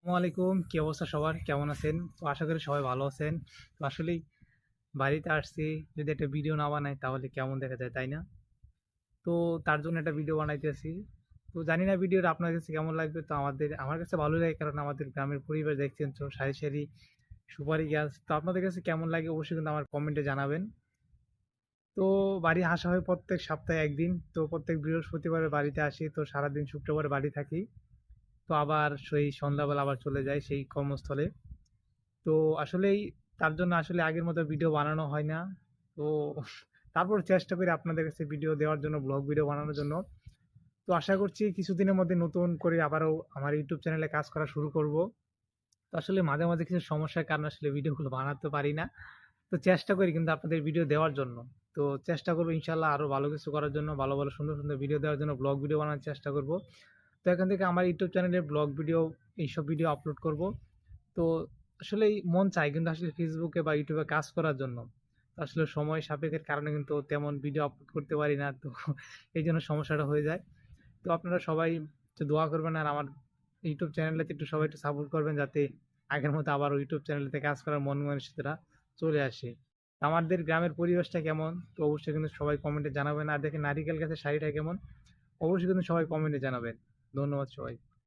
আসসালামু আলাইকুম। কি অবস্থা সবার? কেমন আছেন? তো আশা করি সবাই ভালো আছেন। তো আসলেই বাড়িতে আসছি, যদি একটা ভিডিও না বানাই তাহলে কেমন দেখা যায়, তাই না? তো তার জন্য একটা ভিডিও বানাইতেছি। তো জানি না ভিডিওটা আপনার কাছে কেমন লাগবে। তো আমার কাছে ভালোই লাগে, কারণ আমাদের গ্রামের পরিবেশ দেখছেন তো, সারি, সারি সুপারি গাছ। তো আপনাদের কাছে কেমন লাগে অবশ্যই কিন্তু আমার কমেন্টে জানাবেন। তো বাড়ি আসা হয় প্রত্যেক সপ্তাহে ১ দিন। তো প্রত্যেক বৃহস্পতিবারে বাড়িতে আসি। তো সারাদিন শুক্রবার বাড়ি থাকি। তো আবার সেই সন্ধ্যাবেলা আবার চলে যাই সেই কর্মস্থলে। তো আসলেই তার জন্য আসলে আগের মতো ভিডিও বানানো হয় না। তো তারপর চেষ্টা করি আপনাদের কাছে ভিডিও দেওয়ার জন্য, ব্লগ ভিডিও বানানোর জন্য। তো আশা করছি কিছুদিনের মধ্যে নতুন করে আবারও আমার ইউটিউব চ্যানেলে কাজ করা শুরু করব। তো আসলে মাঝে, মাঝে কিছু সমস্যার কারণে আসলে ভিডিওগুলো বানাতে পারি না। তো চেষ্টা করি কিন্তু আপনাদের ভিডিও দেওয়ার জন্য। তো চেষ্টা করব ইনশাআল্লাহ আরো ভালো কিছু করার জন্য, ভালো, ভালো সুন্দর, সুন্দর ভিডিও দেওয়ার জন্য, ব্লগ ভিডিও বানানোর চেষ্টা করব। তো এখান থেকে আমার ইউটিউব চ্যানেলে ব্লগ ভিডিও, এইসব ভিডিও আপলোড করব। তো আসলেই মন চায় কিন্তু আসলে ফেসবুকে বা ইউটিউবে কাজ করার জন্য। তো আসলে সময় সাপেক্ষের কারণে কিন্তু তেমন ভিডিও আপলোড করতে পারি না। তো এইজন্য সমস্যাটা হয়ে যায়। তো আপনারা সবাই একটু দোয়া করবেন, আর আমার ইউটিউব চ্যানেলটাতে একটু সবাই একটু সাপোর্ট করবেন, যাতে আগের মতো আবার ইউটিউব চ্যানেলটাতে কাজ করার মন মানসিকতাটা চলে আসে। তো আমাদের গ্রামের পরিবেশটা কেমন? তো অবশ্যই কিন্তু সবাই কমেন্টে জানাবেন। আর দেখেন নারিকেল গাছের শাড়িটা কেমন? অবশ্যই কিন্তু সবাই কমেন্টে জানাবেন। ধন্যবাদ সবাই।